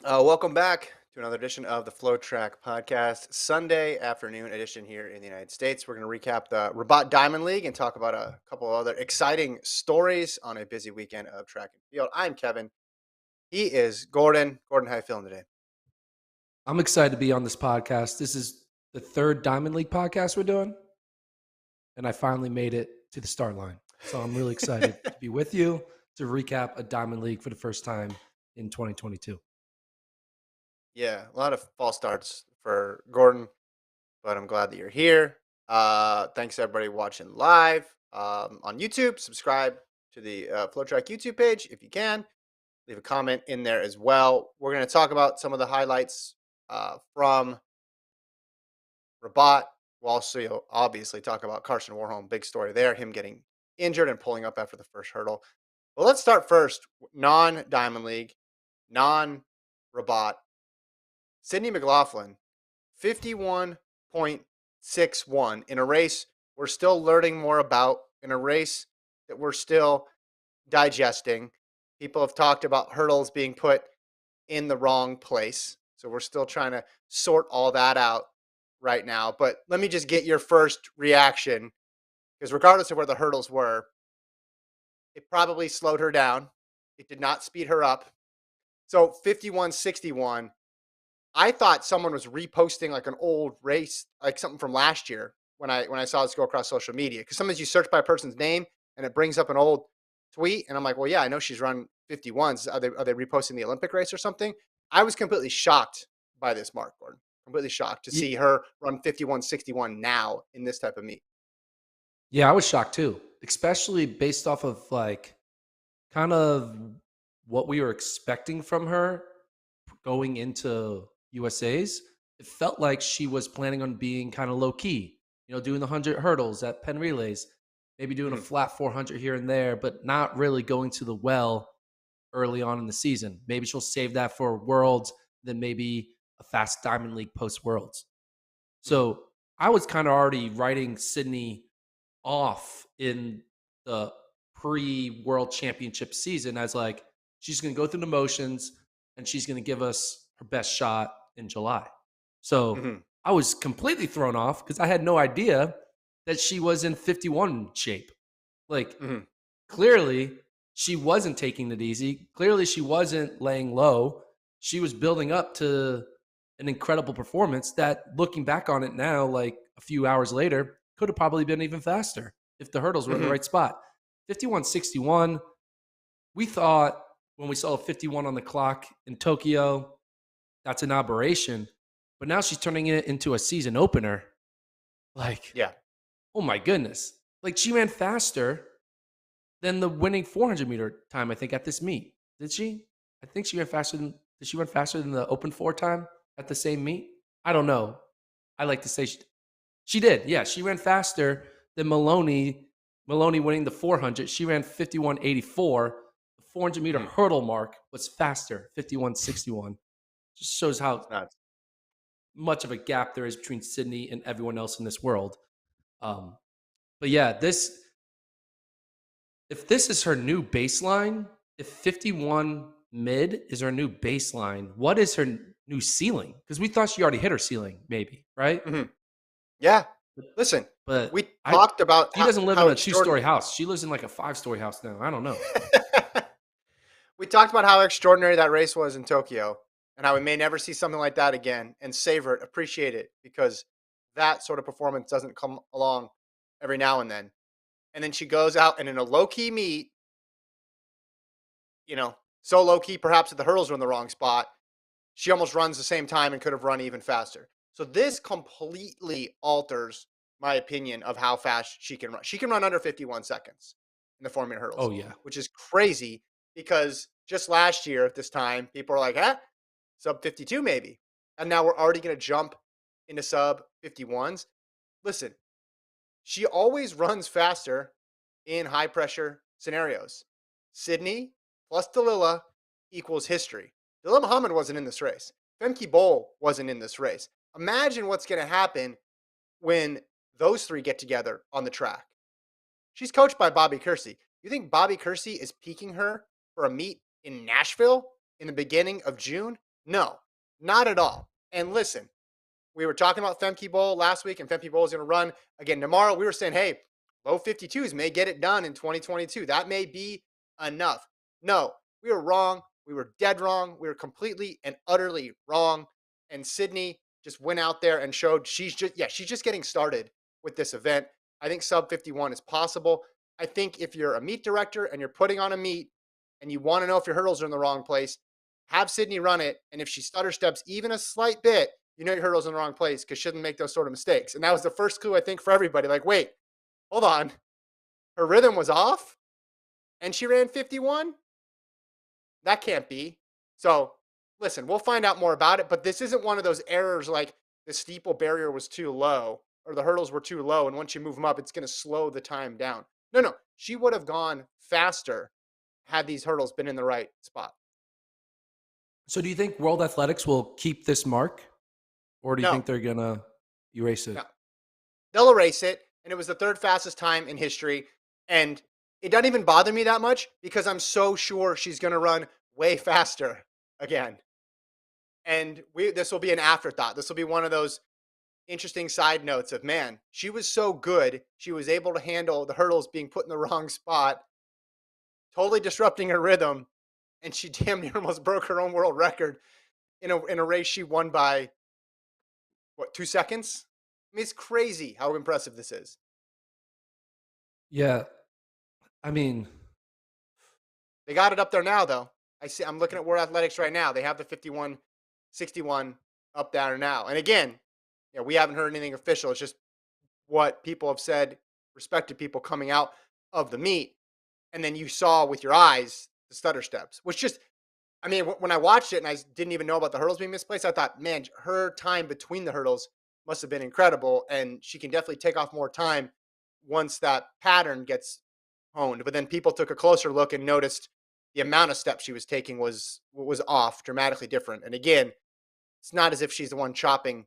Welcome back to another edition of the FloTrack podcast, Sunday afternoon edition here in the United States. We're going to recap the Rabat Diamond League and talk about a couple of other exciting stories on a busy weekend of track and field. I'm Kevin. He is Gordon. Gordon, how you feeling today? I'm excited to be on this podcast. This is the third Diamond League podcast we're doing, and I finally made it to the start line. So I'm really excited to be with you to recap a Diamond League for the first time in 2022. Yeah, a lot of false starts for Gordon, but I'm glad that you're here. Thanks everybody watching live on YouTube. Subscribe to the FloTrack YouTube page if you can. Leave a comment in there as well. We're going to talk about some of the highlights from Rabat. We'll also obviously talk about Carson Warholm, big story there, him getting injured and pulling up after the first hurdle. But let's start first, non-Diamond League, non-Rabat. Sydney McLaughlin, 51.61 in a race we're still learning more about, in a race that we're still digesting. People have talked about hurdles being put in the wrong place. So we're still trying to sort all that out right now. But let me just get your first reaction because regardless of where the hurdles were, it probably slowed her down. It did not speed her up. So 51.61, I thought someone was reposting like an old race, like something from last year when I saw this go across social media. Because sometimes you search by a person's name and it brings up an old tweet, and I'm like, well, yeah, I know she's run 51s. Are they reposting the Olympic race or something? I was completely shocked by this mark, Gordon. Completely shocked to see her run 51.61 now in this type of meet. Yeah, I was shocked too, especially based off of kind of what we were expecting from her going into USA's. It felt like she was planning on being kind of low key, doing the 100 hurdles at Penn Relays, maybe doing a Mhm. flat 400 here and there, but not really going to the well early on in the season. Maybe she'll save that for Worlds, then maybe a fast Diamond League post Worlds. Mhm. So I was kind of already writing Sydney off in the pre World Championship season as like she's going to go through the motions and she's going to give us her best shot in July. So Mhm. I was completely thrown off because I had no idea that she was in 51 shape. Like Mhm. clearly she wasn't taking it easy. Clearly she wasn't laying low. She was building up to an incredible performance that, looking back on it now, like a few hours later, could have probably been even faster if the hurdles were in the Mhm. right spot. 51.61, we thought when we saw a 51 on the clock in Tokyo, that's an aberration. But now she's turning it into a season opener. Like, Yeah. oh my goodness. Like, she ran faster than the winning 400-meter time, I think, at this meet. Did she? I think she ran faster than. Did she run faster than the open 4 time at the same meet? I don't know. I like to say she did. Yeah, she ran faster than Maloney. Maloney winning the 400. She ran 51.84. The 400-meter Mhm. hurdle mark was faster, 51.61. Just shows how It's nuts. much of a gap there is between Sydney and everyone else in this world. Um, but yeah, this if this is her new baseline, if 51 mid is her new baseline, what is her new ceiling? Because we thought she already hit her ceiling, maybe, right? Mhm. Yeah. Listen, But we I talked about she how doesn't live how in a 2-story extraordinary. house. She lives in like a 5-story house now. I don't know. We talked about how extraordinary that race was in Tokyo and how we may never see something like that again and savor it, appreciate it because that sort of performance doesn't come along every now and then. And then she goes out and in a low key meet, so low key perhaps that the hurdles are in the wrong spot, she almost runs the same time and could have run even faster. So this completely alters my opinion of how fast she can run. She can run under 51 seconds in the 4 minute Oh hurdles, yeah. which is crazy because just last year at this time, people are like, sub 52 maybe. And now we're already going to jump into sub 51s. Listen, she always runs faster in high pressure scenarios. Sydney plus Dalila equals history. Dalila Muhammad wasn't in this race. Femke Bol wasn't in this race. Imagine what's going to happen when those three get together on the track. She's coached by Bobby Kersey. You think Bobby Kersey is peaking her for a meet in Nashville in the beginning of June? No, not at all. And listen, we were talking about Femke Bowl last week, and Femke Bowl is going to run again tomorrow. We were saying, hey, low 52s may get it done in 2022. That may be enough. No, we were wrong. We were dead wrong. We were completely and utterly wrong. And Sydney just went out there and showed she's just getting started with this event. I think sub 51 is possible. I think if you're a meet director and you're putting on a meet and you want to know if your hurdles are in the wrong place, have Sydney run it. And if she stutter steps even a slight bit, you know your hurdle's in the wrong place because she shouldn't make those sort of mistakes. And that was the first clue, I think, for everybody. Like, wait, hold on. Her rhythm was off and she ran 51? That can't be. So, listen, we'll find out more about it. But this isn't one of those errors like the steeple barrier was too low or the hurdles were too low. And once you move them up, it's going to slow the time down. No, no. She would have gone faster had these hurdles been in the right spot. So do you think World Athletics will keep this mark, or do you No, think they're gonna erase it? no. They'll erase it. And it was the third fastest time in history. And it doesn't even bother me that much because I'm so sure she's going to run way faster again. And this will be an afterthought. This will be one of those interesting side notes of, man, she was so good. She was able to handle the hurdles being put in the wrong spot, totally disrupting her rhythm. And she damn near almost broke her own world record in a race she won by, what, 2 seconds? I mean, it's crazy how impressive this is. Yeah, I mean, They got it up there now, though. I'm looking at World Athletics right now. They have the 51-61 up there now. And again, we haven't heard anything official. It's just what people have said, respected people coming out of the meet. And then you saw with your eyes the stutter steps, which just, I mean, when I watched it and I didn't even know about the hurdles being misplaced, I thought, man, her time between the hurdles must have been incredible. And she can definitely take off more time once that pattern gets honed. But then people took a closer look and noticed the amount of steps she was taking was off, dramatically different. And again, it's not as if she's the one chopping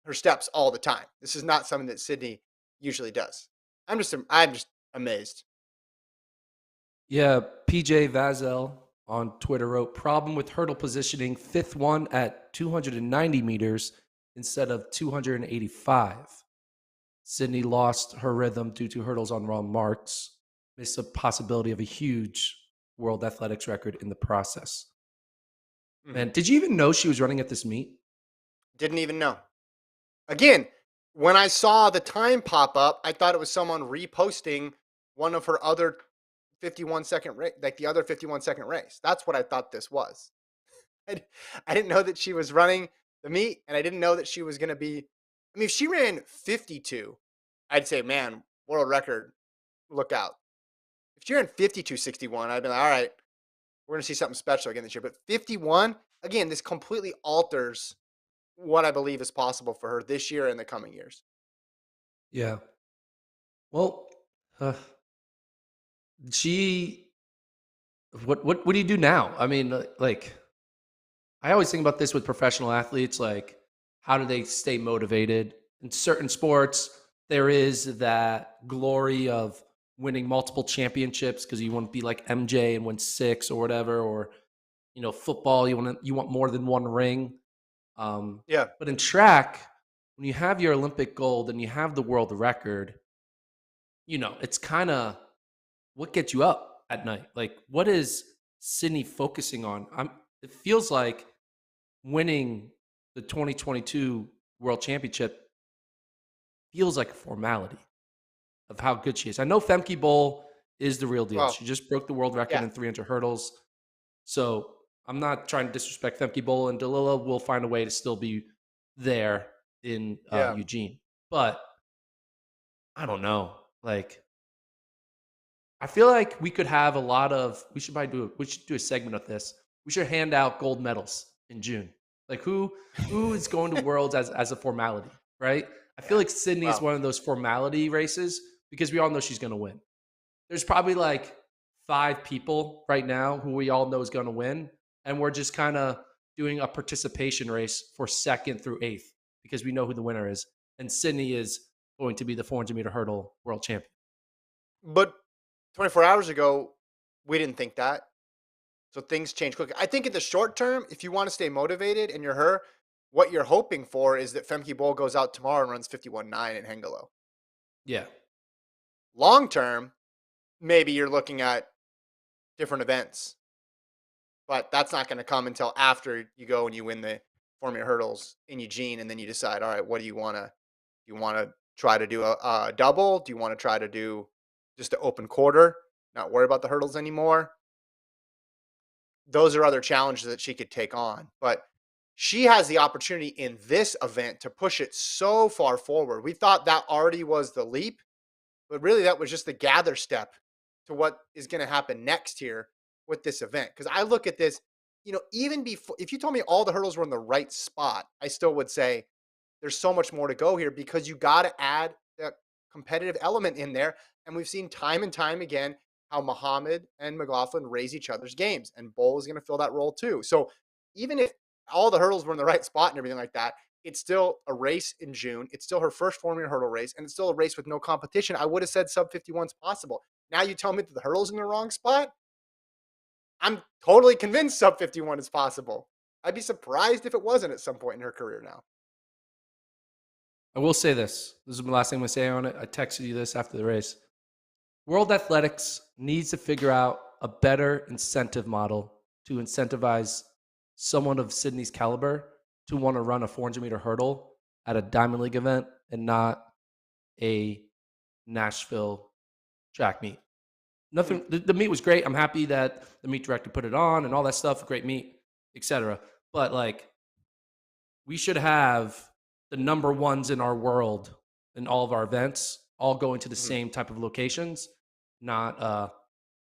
her steps all the time. This is not something that Sydney usually does. I'm just amazed. yeah. PJ Vazel on Twitter wrote, problem with hurdle positioning, fifth one at 290 meters instead of 285. Sydney lost her rhythm due to hurdles on wrong marks, missed a possibility of a huge World Athletics record in the process. Mhm. Man, did you even know she was running at this meet? Didn't even know. Again, when I saw the time pop up, I thought it was someone reposting one of her other 51-second race, like the other 51-second race. That's what I thought this was. I, I didn't know that she was running the meet, and I didn't know that she was going to be. I mean, if she ran 52, I'd say, man, world record, look out. If she ran 52.61, I'd be like, all right, we're going to see something special again this year. But 51, again, this completely alters what I believe is possible for her this year and the coming years. Yeah. Well, uh, she. What do you do now? I mean, like, I always think about this with professional athletes. Like, how do they stay motivated? In certain sports, there is that glory of winning multiple championships because you want to be like MJ and win six or whatever, or football, you want more than one ring. Yeah. But in track, when you have your Olympic gold and you have the world record, it's kind of what gets you up at night. Like, what is Sydney focusing on? It feels like winning the 2022 World Championship feels like a formality of how good she is. I know Femke Bowl is the real deal. Well, She just broke the world record yeah. in 300 hurdles. So I'm not trying to disrespect Femke Bowl, and Dalila will find a way to still be there in Yeah. Eugene. But I don't know. Like, I feel like we could have a lot of. We should do a segment of this. We should hand out gold medals in June. Like, who is going to Worlds as a formality, right? I feel Yeah. like Sydney is Well, one of those formality races because we all know she's going to win. There's probably like 5 people right now who we all know is going to win, and we're just kind of doing a participation race for second through eighth because we know who the winner is, and Sydney is going to be the 400-meter hurdle world champion. but 24 hours ago, we didn't think that. So things change quickly. I think in the short term, if you want to stay motivated and you're her, what you're hoping for is that Femke Bol goes out tomorrow and runs 51.9 in Hengelo. Yeah. Long term, maybe you're looking at different events, but that's not going to come until after you go and you win the 4-meter hurdles in Eugene, and then you decide, all right, what do you want to? Do you want to try to do a double? Do you want to try to do just the open quarter? Not worry about the hurdles anymore. Those are other challenges that she could take on, but she has the opportunity in this event to push it so far forward. We thought that already was the leap, but really that was just the gather step to what is going to happen next here with this event. Because I look at this, even before, if you told me all the hurdles were in the right spot, I still would say there's so much more to go here because you got to add that competitive element in there. And we've seen time and time again how Muhammad and McLaughlin raise each other's games, and Bol is going to fill that role too. So even if all the hurdles were in the right spot and everything like that, it's still a race in June. It's still her first 4-meter hurdle race, and it's still a race with no competition. I would have said sub 51 is possible. Now you tell me that the hurdle's in the wrong spot. I'm totally convinced sub 51 is possible. I'd be surprised if it wasn't at some point in her career now. I will say this. This is the last thing I'm going to say on it. I texted you this after the race. World Athletics needs to figure out a better incentive model to incentivize someone of Sydney's caliber to want to run a 400-meter hurdle at a Diamond League event and not a Nashville track meet. Nothing. The meet was great. I'm happy that the meet director put it on and all that stuff. Great meet, etc. But like, we should have the number ones in our world in all of our events all going to the same type of locations, not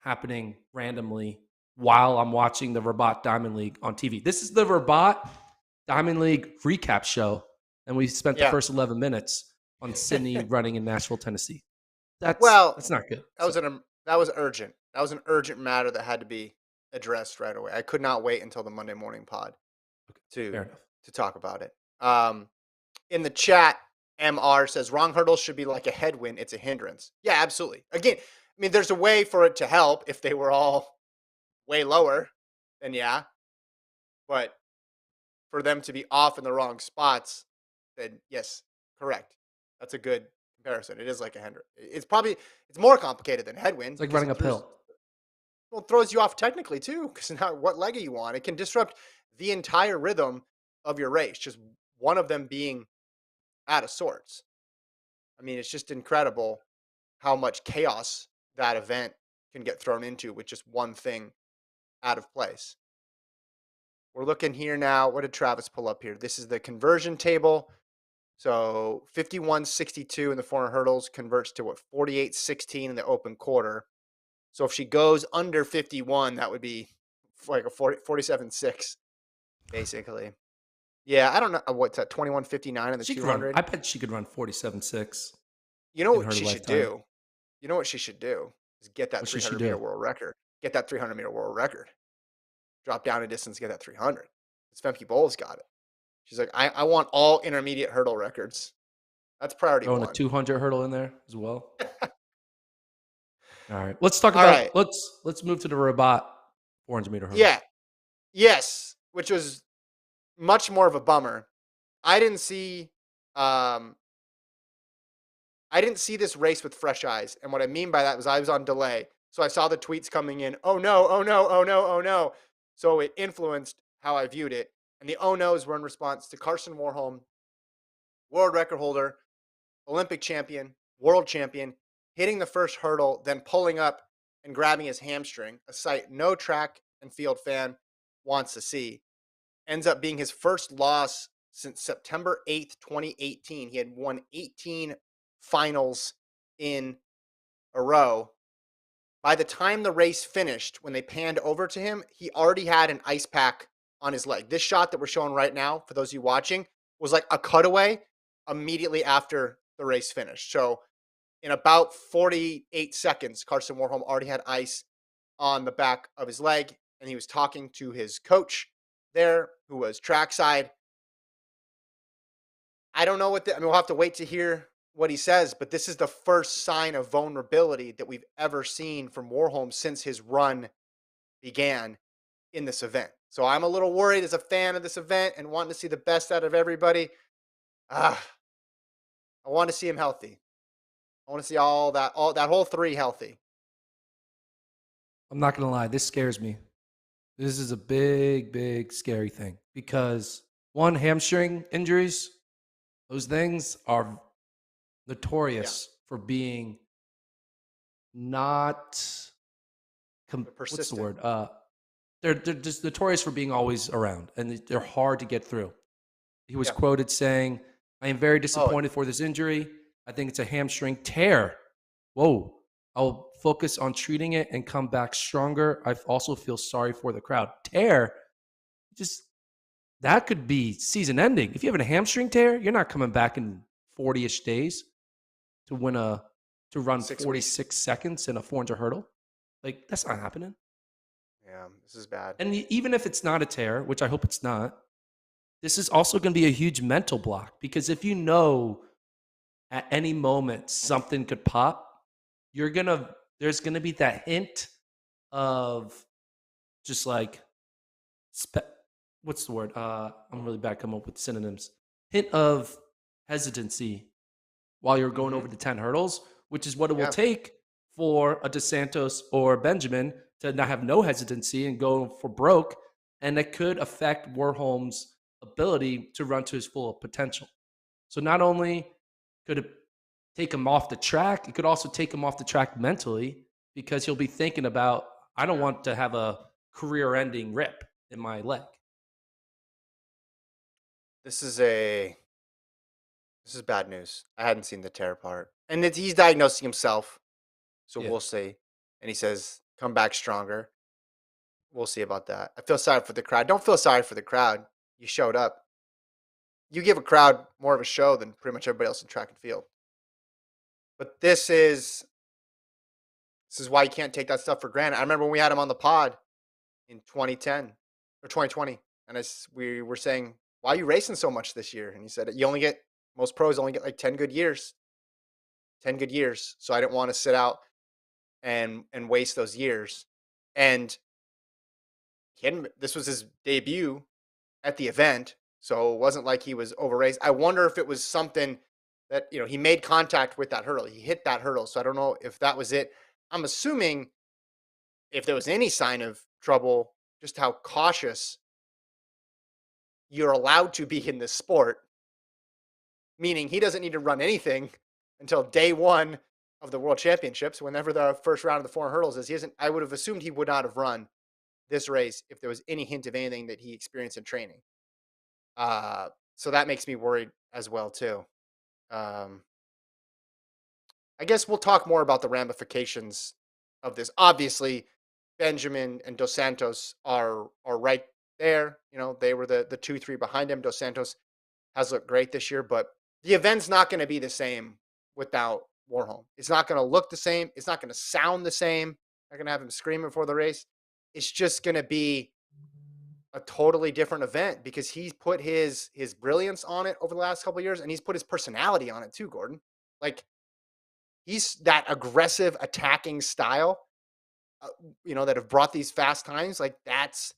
happening randomly while I'm watching the Rabat Diamond League on TV. This is the Rabat Diamond League recap show, and we spent the first 11 minutes on Sydney running in Nashville, Tennessee. That's not good. That was urgent. That was an urgent matter that had to be addressed right away. I could not wait until the Monday morning pod to talk about it. In the chat, MR says wrong hurdles should be like a headwind. It's a hindrance. Yeah, absolutely. Again, I mean, there's a way for it to help if they were all way lower, then yeah. But for them to be off in the wrong spots, then yes, correct. That's a good comparison. It is like a hindrance. It's more complicated than headwind. It's like running uphill. Well, it throws you off technically too, because now what leg are you on? It can disrupt the entire rhythm of your race. Just one of them being out of sorts. I mean, it's just incredible how much chaos that event can get thrown into with just one thing out of place. We're looking here now. What did Travis pull up here? This is the conversion table. So 51.62 in the 400 hurdles converts to what, 48.16 in the open quarter. So if she goes under 51, that would be like a 47.6, basically. Yeah, I don't know what's that, 21.59 in the 200. I bet she could run 47.6. You know what she should do? You know what she should do is get that 300-meter world record. Get that 300-meter world record. Drop down a distance, get that 300. It's Femke Bol's got it. She's like, I want all intermediate hurdle records. That's priority one. A 200 hurdle in there as well. All right, let's talk about. Let's move to the Rabat 400-meter hurdle. Yeah, yes, which was much more of a bummer. I didn't see this race with fresh eyes, and what I mean by that was I was on delay, so I saw the tweets coming in. Oh no! Oh no! Oh no! Oh no! So it influenced how I viewed it, and the oh no's were in response to Carson Warholm, world record holder, Olympic champion, world champion, hitting the first hurdle, then pulling up and grabbing his hamstring, a sight no track and field fan wants to see. Ends up being his first loss since September 8th, 2018. He had won 18 finals in a row. By the time the race finished, when they panned over to him, he already had an ice pack on his leg. This shot that we're showing right now, for those of you watching, was like a cutaway immediately after the race finished. So in about 48 seconds, Carson Warholm already had ice on the back of his leg, and he was talking to his coach there, who was trackside. I don't know we'll have to wait to hear what he says, but this is the first sign of vulnerability that we've ever seen from Warholm since his run began. in this event. So I'm a little worried as a fan of this event and wanting to see the best out of everybody. Ah, I want to see him healthy. I want to see all that whole three healthy. I'm not gonna lie, this scares me. This is a big, big, scary thing because one, hamstring injuries, those things are Yeah, notorious for being not they're what's the persistent. word? They're just notorious for being always around, and they're hard to get through. He was Yeah. quoted saying, "I am very Oh, disappointed for this injury. I think it's a hamstring tear. Whoa. I'll focus on treating it and come back stronger. I also feel sorry for the crowd. Tear, just that could be season ending. If you have a hamstring tear, you're not coming back in 40-ish days to run 6 weeks. 46 seconds in a 400 hurdle. Like that's not happening. Yeah, this is bad. And even if it's not a tear, which I hope it's not, this is also going to be a huge mental block because if you know at any moment something could pop, there's gonna be that hint of just like spe- what's the word? I'm really bad coming up with synonyms. Hint of hesitancy while you're going Hmm. over the 10 hurdles, which is what it will Yeah, take for a DeSantos or Benjamin to not have no hesitancy and go for broke. And it could affect Warholm's ability to run to his full potential. So not only could it take him off the track, it could also take him off the track mentally because he'll be thinking about, I don't yeah. want to have a career ending rip in my leg. This is a this is bad news. I hadn't seen the tear part, and he's diagnosing himself, so Yeah. we'll see. And he says, "Come back stronger." We'll see about that. I feel sorry for the crowd. Don't feel sorry for the crowd. You showed up. You give a crowd more of a show than pretty much everybody else in track and field. But this is why you can't take that stuff for granted. I remember when we had him on the pod in 2010 or 2020, and we were saying, "Why are you racing so much this year?" And he said, "You only get most pros only get like 10 good years, 10 good years. So I didn't want to sit out and waste those years." And this was his debut at the event, so it wasn't like he was overraced. I wonder if it was something that he made contact with that hurdle. He hit that hurdle, so I don't know if that was it. I'm assuming if there was any sign of trouble, just how cautious you're allowed to be in this sport, meaning he doesn't need to run anything until day one of the World Championships, whenever the first round of the 400 hurdles is. He isn't. I would have assumed he would not have run this race if there was any hint of anything that he experienced in training. So that makes me worried as well too. Um, I guess we'll talk more about the ramifications of this. Obviously, Benjamin and Dos Santos are right there. They were the 2-3 behind him. Dos Santos has looked great this year, but the event's not going to be the same without Warholm. It's not going to look the same. It's not going to sound the same. Not going to have him screaming before the race. It's just going to be a totally different event because he's put his brilliance on it over the last couple of years, and he's put his personality on it too, Gordon. Like he's that aggressive attacking style, uh, that have brought these fast times. Like that's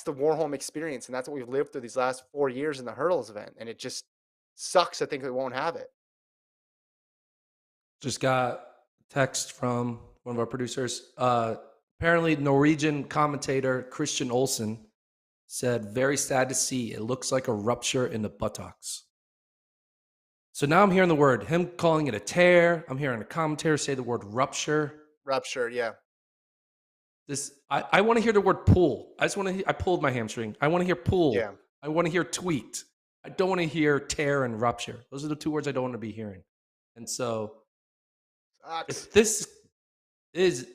the Warholm experience, and that's what we've lived through these last 4 years in the hurdles event, and it just sucks. I think we won't have it. Just got a text from one of our producers. Apparently, Norwegian commentator Christian Olsen said, "Very sad to see. It looks like a rupture in the buttocks." So now I'm hearing the word, him calling it a tear. I'm hearing a commentator say the word rupture. Rupture, yeah, I want to hear the word pull. I pulled my hamstring. I want to hear pull. yeah, I want to hear tweaked. I don't want to hear tear and rupture. Those are the two words I don't want to be hearing. And so sucks. if this is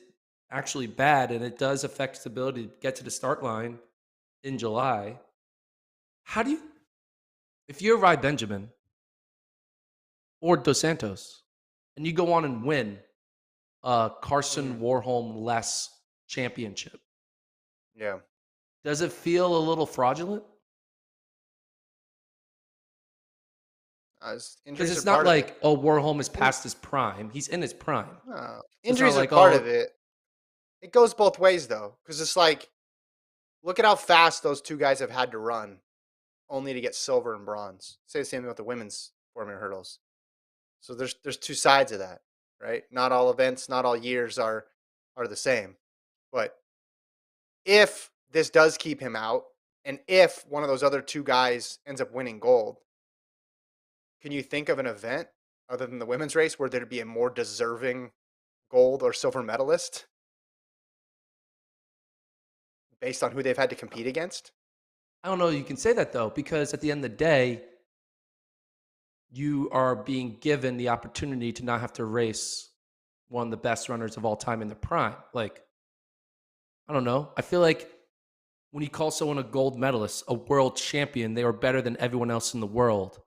actually bad and it does affect his ability to get to the start line in July, how do you, if you're Ry Benjamin or Dos Santos and you go on and win a Carson Mhm. Warholm less championship, Yeah, does it feel a little fraudulent? Because injuries are it's not part of it. like, oh, Warholm is In, past his prime. He's in his prime. So it's not Injuries are like, part of oh, it. It goes both ways though, because it's like look at how fast those two guys have had to run only to get silver and bronze. Say the same thing with the women's 400 hurdles. So there's two sides of that, right? Not all events, not all years are the same. But if this does keep him out, and if one of those other two guys ends up winning gold, can you think of an event other than the women's race where there'd be a more deserving gold or silver medalist based on who they've had to compete against? I don't know you can say that though, because at the end of the day, you are being given the opportunity to not have to race one of the best runners of all time in the prime. Like, I don't know. I feel like when you call someone a gold medalist, a world champion, they are better than everyone else in the world.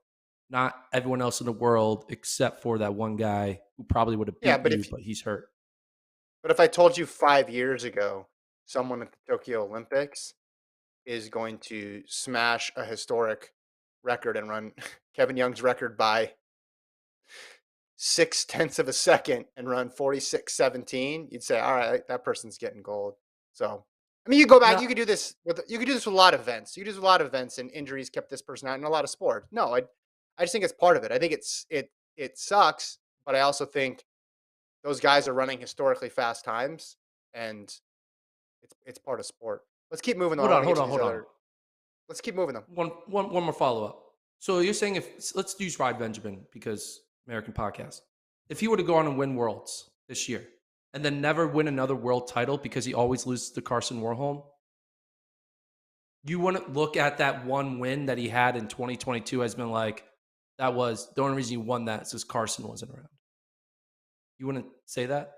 Not everyone else in the world except for that one guy who probably would have Yeah, beat you, but he's hurt. but if I told you 5 years ago someone at the Tokyo Olympics is going to smash a historic record and run Kevin Young's record by 6/10 of a second and run 46:17, you'd say, all right, that person's getting gold. So, I mean, you go back, No, you could do this with a lot of events. You could do this with a lot of events, and injuries kept this person out in a lot of sports. No, I just think it's part of it. I think it sucks, but I also think those guys are running historically fast times, and it's part of sport. Let's keep moving though. I hold want on, to get hold to on, these hold on. other. Let's keep moving them. One more follow up. So you're saying if let's use Rod Benjamin because American podcast. If he were to go on and win worlds this year and then never win another world title because he always loses to Carson Warholm, you wouldn't look at that one win that he had in 2022 as been like, that was the only reason you won that is because Carson wasn't around. You wouldn't say that?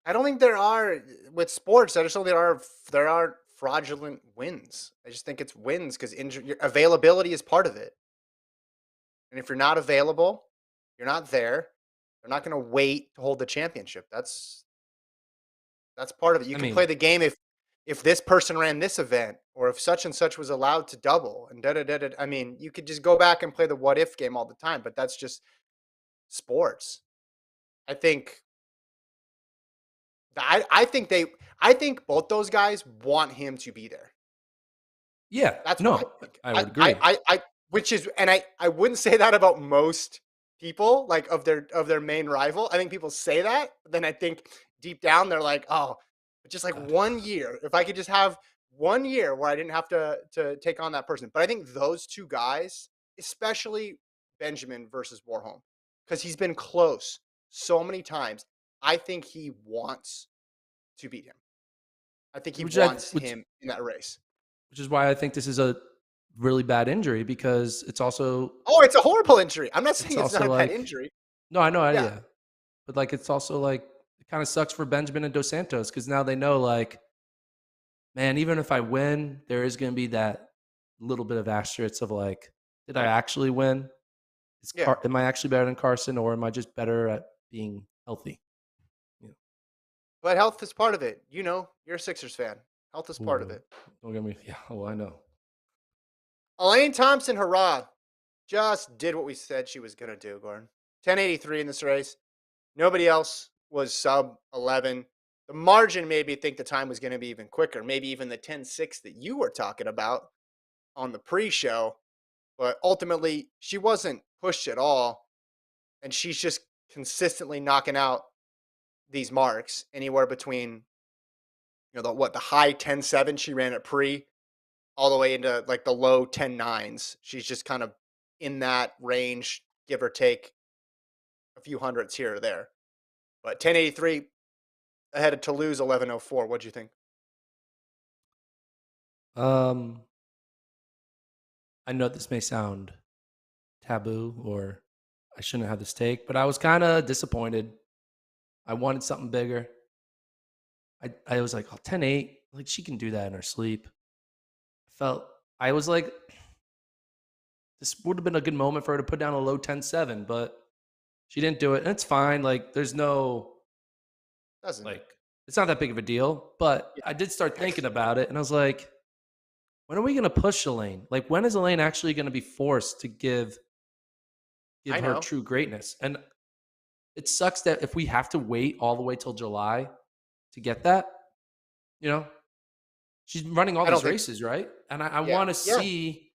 I don't think there are with sports. I just don't think there are fraudulent wins. I just think it's wins because injury availability is part of it. And if you're not available, you're not there. They're not going to wait to hold the championship. That's part of it. You I can mean, play the game if this person ran this event or if such and such was allowed to double and da da da da. I mean, you could just go back and play the what if game all the time, but that's just sports. I think I think both those guys want him to be there. yeah, That's what I no, think. I would agree. Which is, and I wouldn't say that about most people, like of their main rival. I think people say that, but then I think deep down they're like, oh, just like God. 1 year. If I could just have 1 year where I didn't have to take on that person. But I think those two guys, especially Benjamin versus Warholm, because he's been close so many times. I think he wants to beat him. I think he Which I wants which him in that race. which is why I think this is a really bad injury because Oh, it's a horrible injury. I'm not it's saying it's not also a bad like injury. no, I know, Yeah, yeah, but like it's also like it kind of sucks for Benjamin and Dos Santos because now they know like, man, even if I win, there is going to be that little bit of asterisk of like, did I actually win? yeah. Am I actually better than Carson, or am I just better at being healthy? You But health is part of it. You're a Sixers fan. Health is know, part of ooh, it. don't get me. Yeah, oh, I know. Elaine Thompson-Herah just did what we said she was going to do, Gordon. 1083 in this race. Nobody else was sub 11. The margin made me think the time was going to be even quicker, maybe even the 10:6 that you were talking about on the pre-show. But ultimately, she wasn't pushed at all, and she's just consistently knocking out these marks anywhere between the high 10:7 she ran at pre all the way into like the low 10:9s. She's just kind of in that range, give or take a few hundreds here or there. But 1083 ahead of Toulouse 1104. What'd you think? Um, I know this may sound taboo or I shouldn't have this take, but I was kind of disappointed. I wanted something bigger. I was like, oh, 10-8, like she can do that in her sleep. Felt I was like, this would have been a good moment for her to put down a low 10-7, but she didn't do it. And it's fine. Like, there's no Doesn't. like, it's not that big of a deal. But Yeah. I did start thinking about it, and I was like, when are we going to push Elaine? Like, when is Elaine actually going to be forced to give I her know. true greatness? And it sucks that if we have to wait all the way till July to get that, you know, She's running all I don't these think so. races, right? And I Yeah, want to yeah. see,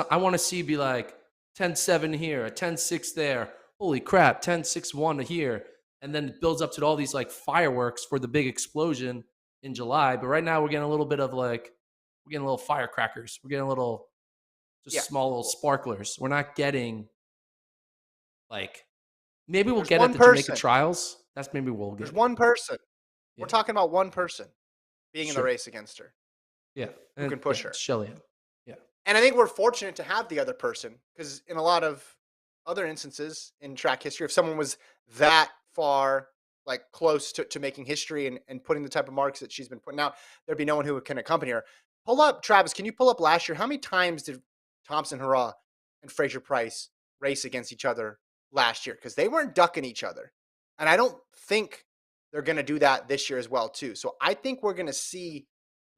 I want to see be like 10-7 here, a 10-6 there. Holy crap, 10-6-1 here. And then it builds up to all these like fireworks for the big explosion in July. But right now we're getting a little bit of like, we're getting a little firecrackers. We're getting a little, Yeah. just small little sparklers. We're not getting like, maybe we'll There's get at one the Jamaica person. trials. That's maybe we'll There's get. one person. We're Yeah, talking about one person being in the sure. race against her Yeah. who And can yeah, push it's her. Shelly. Yeah. And I think we're fortunate to have the other person because in a lot of other instances in track history, if someone was that far like close to making history and putting the type of marks that she's been putting out, there'd be no one who can accompany her. Pull up, Travis. Can you pull up last year? How many times did Thompson-Herah and Fraser-Price race against each other last year? Because they weren't ducking each other. And I don't think they're going to do that this year as well, too. So I think we're going to see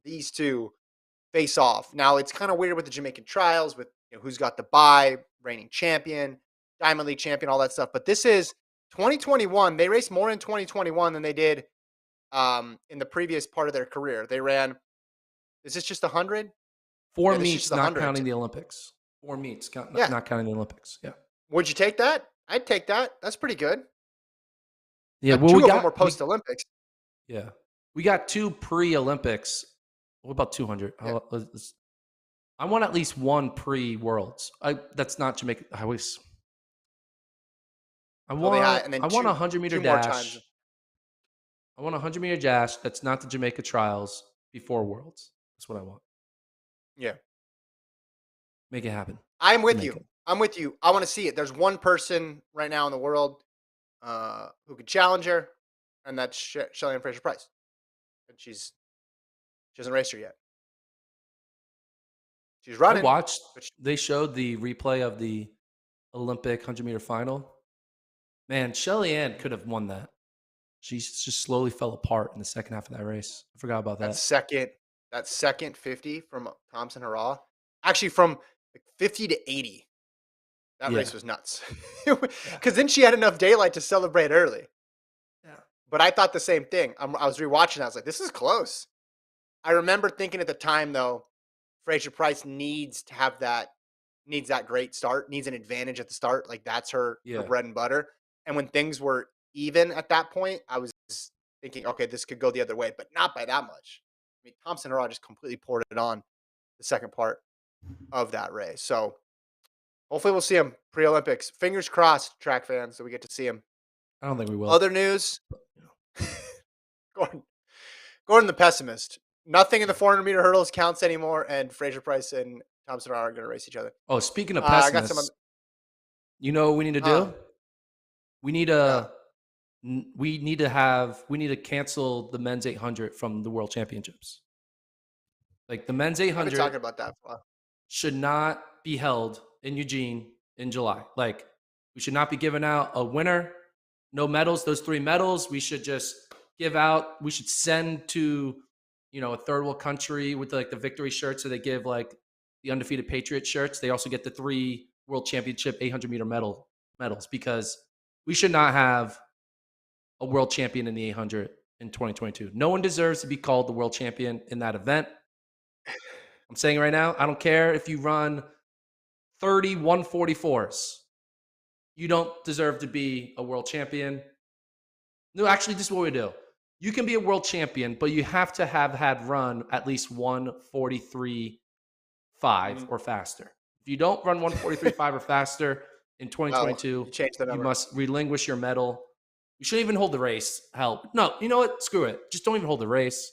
these two face off. Now it's kind of weird with the Jamaican trials, with who's got the bye, reigning champion, Diamond League champion, all that stuff. But this is 2021. They raced more in 2021 than they did in the previous part of their career. They ran. Is this just 100? Four Yeah, this is just meets, the not 100. counting the Olympics. Four meets, Yeah. not counting the Olympics. Yeah. Would you take that? I'd take that. That's pretty good. Yeah. Well, Two of them were post Olympics. yeah, we got 2 pre-Olympics. What about 200? Yeah. I want at least 1 pre-Worlds. That's not Jamaica. I Well, they had, and then I want a two 100-meter two more times. dash. I want a 100-meter dash that's not the Jamaica trials before Worlds. That's what I want. Yeah. Make it happen. I'm with Jamaica. you. I'm with you. I want to see it. There's one person right now in the world who could challenge her, and that's Shelly and Fraser-Price. And she hasn't raced her yet. She's I running. watched, they showed the replay of the Olympic 100-meter final. Man, Shelly Ann could have won that. She just slowly fell apart in the second half of that race. I forgot about that. That second 50 from Thompson-Herah, actually from like 50 to 80. That race was nuts. Because then she had enough daylight to celebrate early. Yeah. But I thought the same thing. I was rewatching. I was like, this is close. I remember thinking at the time, though, Fraser-Price needs that great start, needs an advantage at the start. Like that's her bread and butter. And when things were even at that point, I was thinking, okay, this could go the other way, but not by that much. I mean, Thompson-Herah just completely poured it on the second part of that race. So hopefully we'll see him pre-Olympics. Fingers crossed, track fans, so we get to see him. I don't think we will. Other news, Gordon the pessimist. Nothing in the 400-meter hurdles counts anymore, and Fraser-Price and Thompson-Herah are going to race each other. Oh, speaking of pessimists, you know what we need to do? We need to cancel the men's 800 from the World Championships. Like the men's 800 I've been talking about that for a while. Should not be held in Eugene in July. Like we should not be giving out a winner, no medals, those 3 medals. We should just give out, we should send to, a third world country with like the victory shirts. So they give like the undefeated Patriot shirts. They also get the 3 World Championship 800-meter medals because we should not have a world champion in the 800 in 2022. No one deserves to be called the world champion in that event. I'm saying right now, I don't care if you run 30 144s. You don't deserve to be a world champion. No, actually, this is what we do. You can be a world champion, but you have to have had run at least 143.5 or faster. If you don't run 143.5 or faster in 2022, you must relinquish your medal. You shouldn't even hold the race. Hell, no, you know what? Screw it. Just don't even hold the race.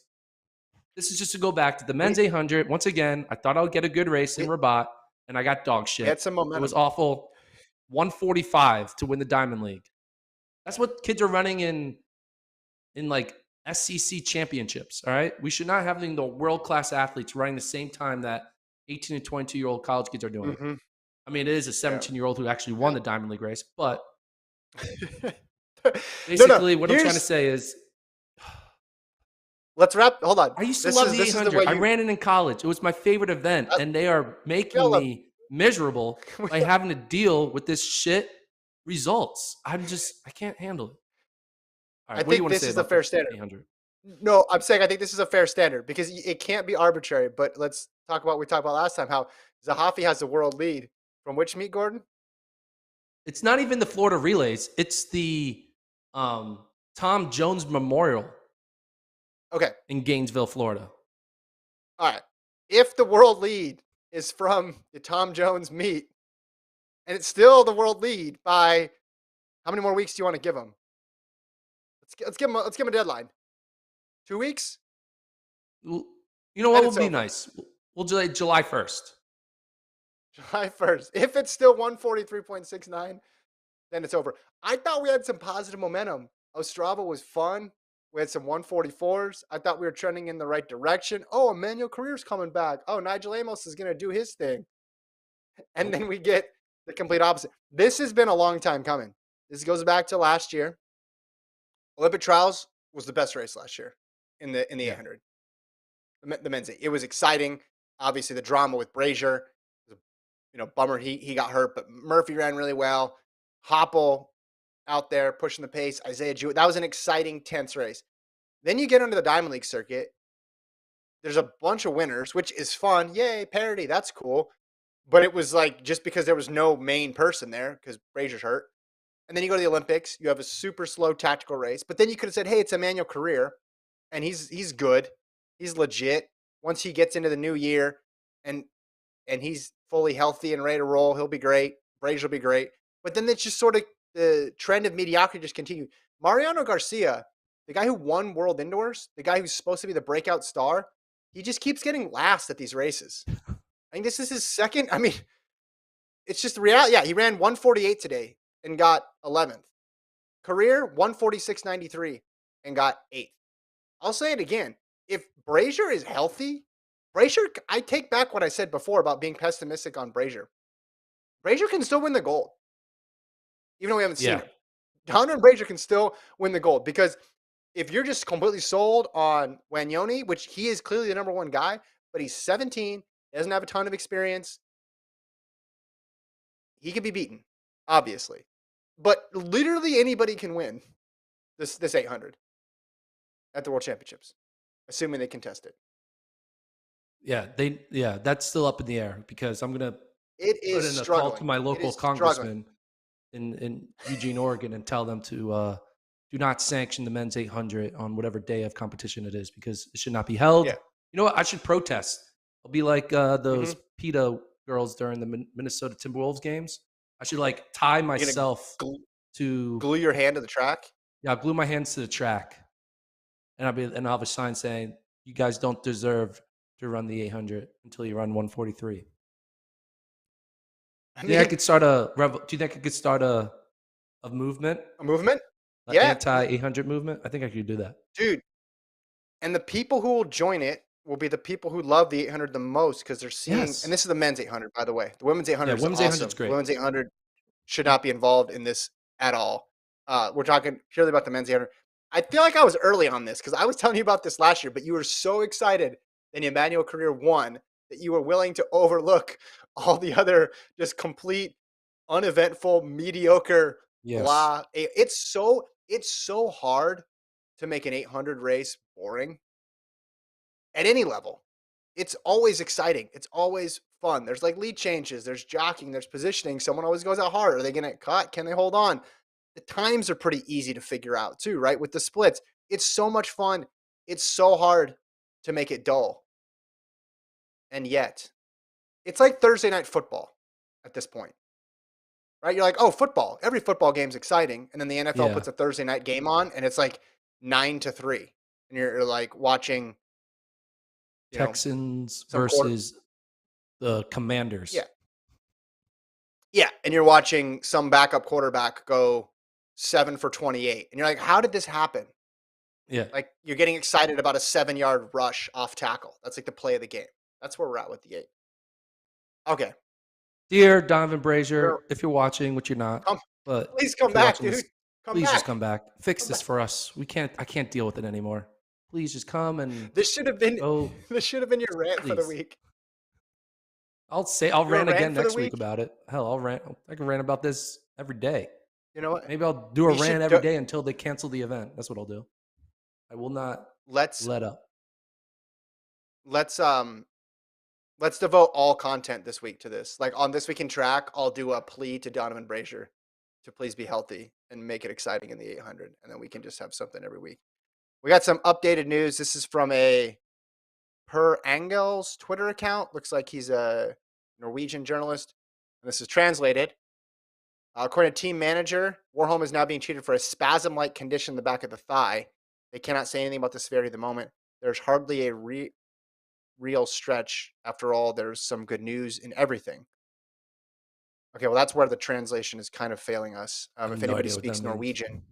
This is just to go back to the men's 800. Once again, I thought I would get a good race in Rabat, and I got dog shit. Had some momentum. It was awful. 145 to win the Diamond League. That's what kids are running in like SEC championships, all right? We should not have the world-class athletes running the same time that 18 and 22-year-old college kids are doing. Mm-hmm. I mean, it is a 17-year-old who actually won the Diamond League race, but basically what I'm trying to say is let's wrap. Hold on. I used to love the 800. I ran it in college. It was my favorite event, and they are making me miserable by having to deal with this shit results. I can't handle it. All right, I think this is the fair standard. 800? No, I'm saying I think this is a fair standard because it can't be arbitrary. But let's talk about what we talked about last time. How Zahafi has the world lead from which meet, Gordon? It's not even the Florida relays. It's the um, Tom Jones Memorial Okay, in Gainesville, Florida. all right. If the world lead is from the Tom Jones meet, and it's still the world lead by how many more weeks do you want to give him? Let's give him a deadline. 2 weeks, You know then what it's would be over. nice? We'll do like July 1st. July 1st. If it's still 143.69, then it's over. I thought we had some positive momentum. Ostrava was fun. We had some 144s. I thought we were trending in the right direction. Oh, Emmanuel Career's coming back. Oh, Nigel Amos is going to do his thing. And Nope. then we get the complete opposite. This has been a long time coming. This goes back to last year. Olympic Trials was the best race last year in the Yeah. 800. The men's. It was exciting. Obviously, the drama with Brazier. Bummer he got hurt, but Murphy ran really well. Hoppel out there pushing the pace. Isaiah Jewett. That was an exciting, tense race. Then you get onto the Diamond League circuit. There's a bunch of winners, which is fun. Yay, parity. That's cool. But it was like just because there was no main person there because Brazier's hurt. And then you go to the Olympics. You have a super slow tactical race. But then you could have said, hey, it's Emmanuel Career. And he's good. He's legit. Once he gets into the new year and he's fully healthy and ready to roll, he'll be great. Brazier will be great. But then it's just sort of the trend of mediocrity just continued. Mariano Garcia, the guy who won World Indoors, the guy who's supposed to be the breakout star, he just keeps getting last at these races. I mean, this is his second. I mean, it's just the reality. Yeah, he ran 148 today and got 11th. Career 146.93 and got 8th. I'll say it again. If Brazier is healthy, Brazier, I take back what I said before about being pessimistic on Brazier. Brazier can still win the gold, even though we haven't seen Yeah. him. Hunter and Brazier can still win the gold because if you're just completely sold on Wanyoni, which he is clearly the number one guy, but he's 17, doesn't have a ton of experience, he could be beaten, obviously. But literally anybody can win this 800 at the World Championships, assuming they contest it. Yeah, that's still up in the air because I'm gonna It put is in a call to struggling. my It local is struggling. congressman in Eugene, Oregon, and tell them to do not sanction the men's 800 on whatever day of competition it is because it should not be held. Yeah. You know what? I should protest. I'll be like those Mm-hmm. PETA girls during the Minnesota Timberwolves games. I should like tie You're gonna myself glue, to glue your hand to the track. yeah, glue my hands to the track, and I'll have a sign saying, "You guys don't deserve to run the 800 until you run 143." I Do you think I mean, could start a do you think I could start a movement, a movement. an Yeah, anti 800 movement? I think I could do that. dude. And the people who will join it will be the people who love the 800 the most because they're seeing. And Yes. this is the men's 800, by the way. The women's Yeah, 800 is women's 800 is awesome. The great. women's 800 should not be involved in this at all. We're talking purely about the men's 800. I feel like I was early on this because I was telling you about this last year, but you were so excited that Emmanuel Career won that you were willing to overlook all the other just complete, uneventful, mediocre, Yes. blah. It's so hard to make an 800 race boring at any level. It's always exciting. It's always fun. There's like lead changes, there's jockeying, there's positioning. Someone always goes out hard. Are they going to cut? Can they hold on? The times are pretty easy to figure out too, right? With the splits, it's so much fun. It's so hard to make it dull. And yet, it's like Thursday night football at this point, right? You're like, oh, football. Every football game's exciting. And then the NFL Yeah. puts a Thursday night game on and it's like 9-3. And you're like watching, you know, Texans some quarter. versus the Yeah. Commanders. Yeah, and you're watching some backup quarterback go 7 for 28, and you're like, "How did this happen?" Yeah. Like, you're getting excited about a 7-yard rush off tackle. That's like the play of the game. That's where we're at with the 8. Okay, Dear Donovan we're Brazier, if you're watching, which you're not, come but please come if you're back, watching dude. this, Come please just back. come back. Fix Come this back. for us. I can't deal with it anymore. Please just come and This should have been go. this should have been your rant for the Please. week. I'll Your rant rant again for the next week week? about it. Hell, I'll rant. I can rant about this every day. You know what? Maybe I'll do a We rant should every do day until they cancel the event. That's what I'll do. I will not. let's Let up. let's um let's devote all content this week to this. Like on This Week in Track, I'll do a plea to Donovan Brazier to please be healthy and make it exciting in the 800, and then we can just have something every week. We got some updated news. This is from a Per Angel's Twitter account. Looks like he's a Norwegian journalist. And this is translated. According to team manager, Warholm is now being treated for a spasm-like condition in the back of the thigh. They cannot say anything about the severity at the moment. There's hardly a real stretch. After all, there's some good news in everything. Okay, well, that's where the translation is kind of failing us. I have If no anybody idea what that speaks means. Norwegian,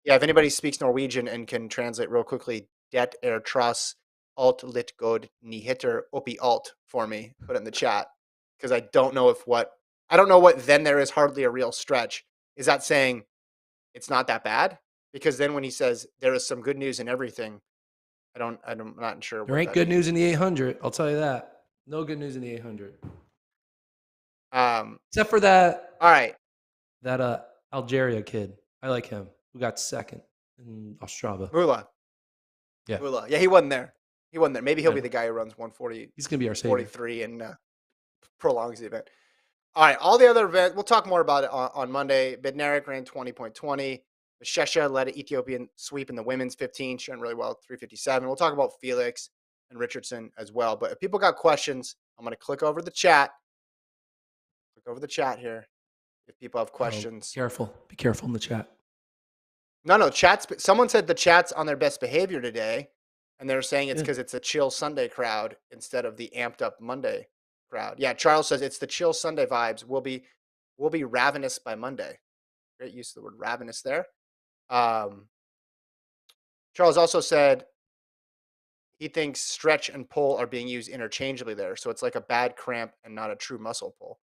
yeah, if anybody speaks Norwegian and can translate real quickly, det trass alt lit god nyheter oppi alt for me. Put it in the chat because I don't know what then there is hardly a real stretch. Is that saying it's not that bad? Because then when he says there is some good news in everything, I'm not sure There what ain't that good news means. in the 800. I'll tell you that. No good news in the 800. Except for All right, that Algeria kid. I like him. Who got second in Ostrava. Mula. Yeah. Mula. Yeah, he wasn't there. He wasn't there. Maybe he'll I be know. the guy who runs 140, He's gonna be our savior. 43 and prolongs the event. All right, all the other events, we'll talk more about it on Monday. Bednarik ran 20.20. Shesha led an Ethiopian sweep in the women's 15. She ran really well, 357. We'll talk about Felix and Richardson as well. But if people got questions, I'm going to click over the chat. Click over the chat here. If people have Oh, be questions. careful. Be careful in the chat. No, chats. Someone said the chat's on their best behavior today. And they're saying it's Yeah. because it's a chill Sunday crowd instead of the amped up Monday crowd. Yeah, Charles says it's the chill Sunday vibes. We'll be ravenous by Monday. Great use of the word ravenous there. Charles also said he thinks stretch and pull are being used interchangeably there. So it's like a bad cramp and not a true muscle pull.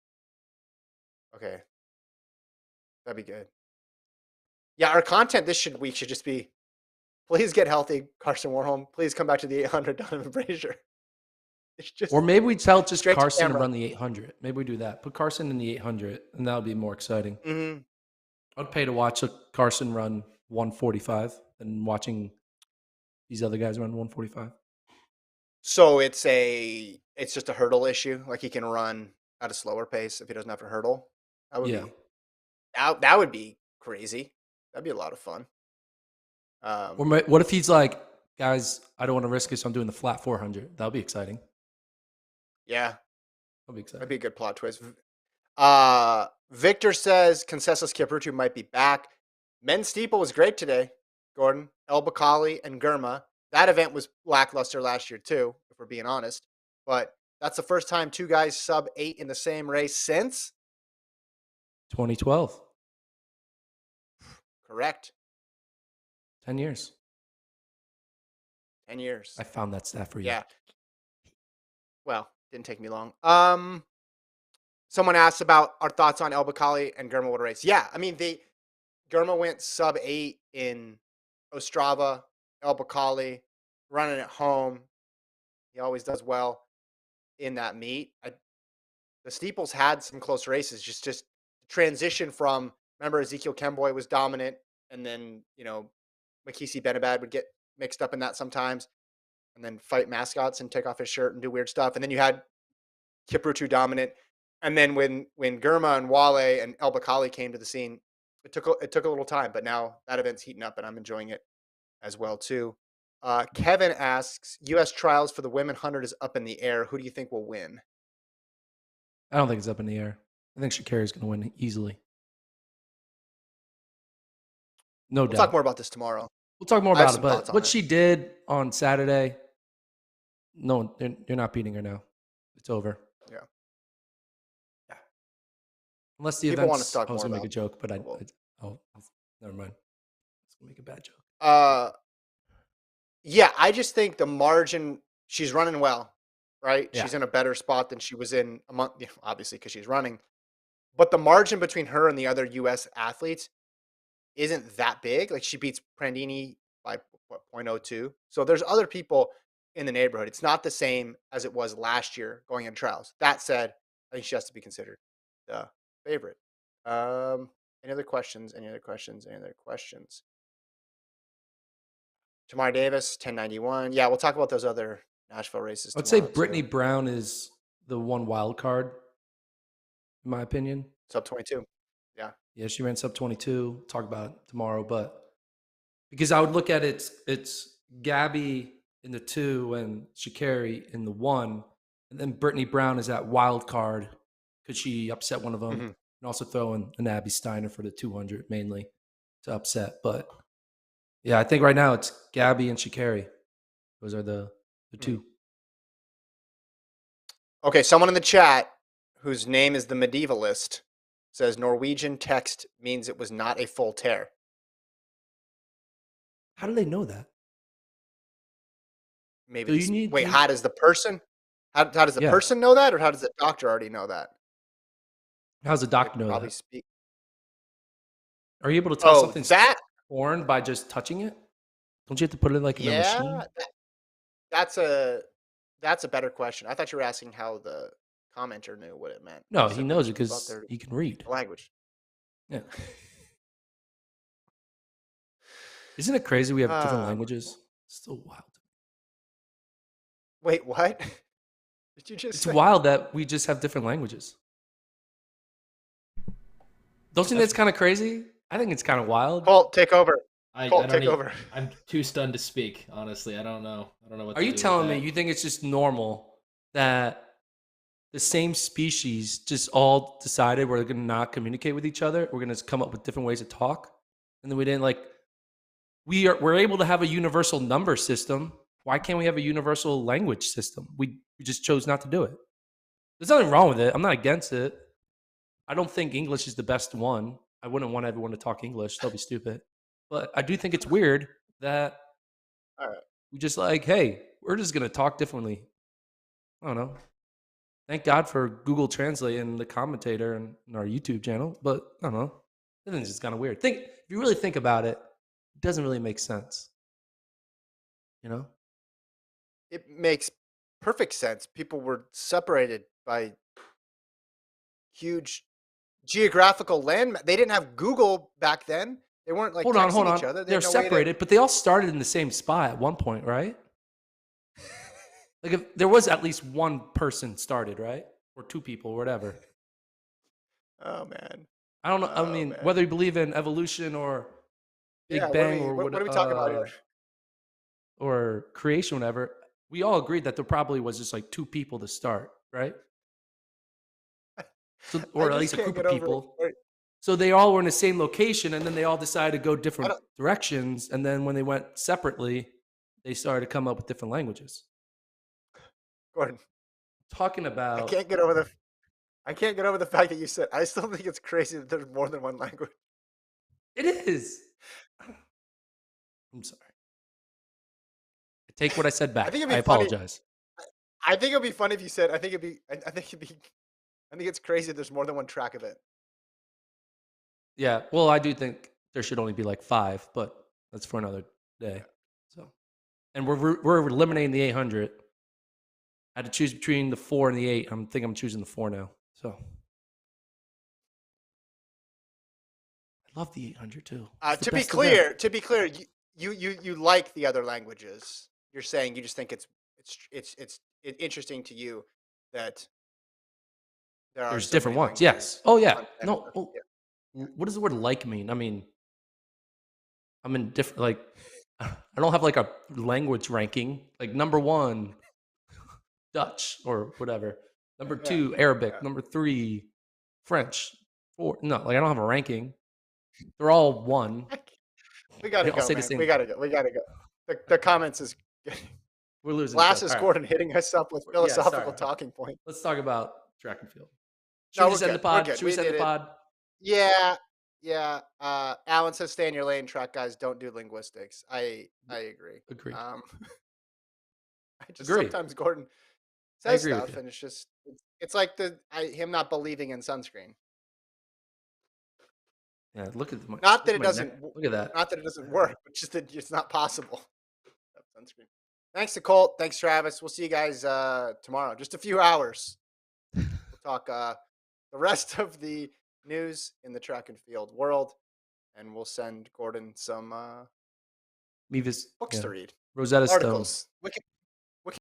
Okay. That'd be good. Yeah, our content this week should just be please get healthy, Carson Warholm. Please come back to the 800, Donovan Brazier. It's just Or maybe we tell just straight to Carson to camera. run the 800. Maybe we do that. Put Carson in the 800, and that would be more exciting. Mm-hmm. I'd pay to watch a Carson run 145 than watching these other guys run 145. So it's just a hurdle issue. Like he can run at a slower pace if he doesn't have to hurdle. That would Yeah. be that would be crazy. That'd be a lot of fun. Or what if he's like, guys, I don't want to risk it, so I'm doing the flat 400. That would be exciting. Yeah, That'd be exciting. that'd be a good plot twist. Victor says Concessus Kiprutu might be back. Men's steeple was great today. Gordon, El Bakali, and Gurma. That event was lackluster last year too, if we're being honest. But that's the first time two guys sub 8 in the same race since. 2012. Correct. 10 years. 10 years. I found that stat for you. Yeah. Well, didn't take me long. Someone asked about our thoughts on El Bakali and Gurma would race. Yeah, I mean Gurma went sub 8 in Ostrava, El Bakali, running at home. He always does well in that meet. The steeples had some close races. Just transition from, remember Ezekiel Kemboy was dominant, and then Makisi Benabad would get mixed up in that sometimes, and then fight mascots and take off his shirt and do weird stuff. And then you had Kiprutu dominant, and then when Gurma and Wale and El Bakali came to the scene, it took a little time, but now that event's heating up, and I'm enjoying it as well too. Kevin asks, U.S. trials for the women 100 is up in the air. Who do you think will win? I don't think it's up in the air. I think Shakira's going to win easily. No We'll doubt. talk more about this tomorrow. We'll talk more I have about it. some But thoughts on what it. she did on Saturday, no, you're not beating her now. It's over. Yeah. Unless the People want event's, to talk I was more going to make a about. joke, but never mind. I was going to make a bad joke. Yeah, I just think the margin, she's running well, right? Yeah. She's in a better spot than she was in a month, obviously, because she's running. But the margin between her and the other U.S. athletes isn't that big. Like she beats Prandini by what, 0.02. So there's other people in the neighborhood. It's not the same as it was last year going in trials. That said, I think she has to be considered the favorite. Any other questions? Any other questions? Any other questions? Tamar Davis, 1091. Yeah, we'll talk about those other Nashville races I would say tomorrow Brittany too. Brown is the one wild card, in my opinion. Sub 22. Yeah. Yeah, she ran sub 22. Talk about it tomorrow, but because I would look at it's Gabby in the 2 and Sha'Carri in the 1, and then Brittany Brown is that wild card. Could she upset one of them? Hmm. And also throw in an Abby Steiner for the 200 mainly to upset. But yeah, I think right now it's Gabby and Sha'Carri. Those are the two. Okay, someone in the chat whose name is the medievalist says Norwegian text means it was not a full tear. How do they know that? Maybe So you this. need Wait, you how does the person? How does the yeah. person know that, or how does the doctor already know that? How's the They doctor know probably that? speak. Are you able to tell Oh, something's that. foreign by just touching it? Don't you have to put it like in a Yeah, machine? that's a better question. I thought you were asking how the commenter knew what it meant. No, You he said knows it about because their he can read. language. Yeah. Isn't it crazy we have different Uh, languages? It's so wild. wait, what? Did you just It's say? wild that we just have different languages. Don't you think That's that's kind of crazy? I think it's kind of wild. Colt, take over. I Colt, don't take need, over. I'm too stunned to speak, honestly. I don't know what Are to you do with telling me that. you think it's just normal that the same species just all decided we're going to not communicate with each other? We're going to come up with different ways to talk, and then we didn't like we're able to have a universal number system. Why can't we have a universal language system? We just chose not to do it. There's nothing wrong with it. I'm not against it. I don't think English is the best one. I wouldn't want everyone to talk English. That'll be stupid. But I do think it's weird that All right. we just like, hey, we're just gonna talk differently. I don't know. Thank God for Google Translate and the commentator and our YouTube channel. But I don't know. I think it's just kind of weird. If you really think about it, it doesn't really make sense. You know? It makes perfect sense. People were separated by huge geographical land. They didn't have Google back then. They weren't like Hold texting each on. other. They They're had no way to. separated, but they all started in the same spot at one point, right? Like if there was at least one person started, right? Or two people, or whatever. Oh man. I don't know. I Oh mean, man. whether you believe in evolution or Yeah. Big What are Bang we? or What are we talking about here? or creation, whatever, we all agreed that there probably was just like two people to start, right? So, I or at just least a can't group of get over it. people. So they all were in the same location, and then they all decided to go I different don't, directions. And then when they went separately, they started to come up with different languages. Gordon. Talking I about can't get over the. I can't get over the fact that you said. I still think it's crazy that there's more than one language. it is. I'm sorry. I take what I said I back. think it'd I be funny. apologize. I think it'd be funny if you said. I think it'd be. I think it'd be. I think it's crazy that there's more than one track event. Yeah. Well, I do think there should only be like 5, but that's for another day. So, and we're eliminating the 800. I had to choose between the 4 and the 8. I'm choosing the 4 now. So, I love the 800 too. It's the To be best event. clear, you like the other languages. You're saying you just think it's interesting to you that there are There's so different many ones. languages Yes. Oh yeah. on planet No. Earth. Oh, Yeah. what does the word like mean? I mean, I'm in different like I don't have like a language ranking. Like number 1 Dutch or whatever. Number Yeah. 2 Arabic, Yeah. number 3 French. 4 no, like I don't have a ranking. They're all 1. We They gotta all go, say the man. We same. gotta go. We gotta go. The comments is We're losing each other. glasses All right. Gordon hitting us up with Yeah, philosophical sorry. talking points. Let's talk about track and field. Should No, we we're just end the good. We're pod? good. Should we We just end did the it. pod? Yeah. Yeah. Alan says stay in your lane, track guys. Don't do linguistics. I agree. Agree. I just Agree. sometimes Gordon I says agree with stuff, you. and it's like him not believing in sunscreen. Yeah, look at my Not look that at it my neck. doesn't. Look at that. Not that it doesn't work, but just that it's not possible. Sunscreen. Thanks to Colt. Thanks Travis. We'll see you guys tomorrow. Just a few hours. We'll talk the rest of the news in the track and field world, and we'll send Gordon some Mevis, Books yeah. to read, Rosetta Stone. articles,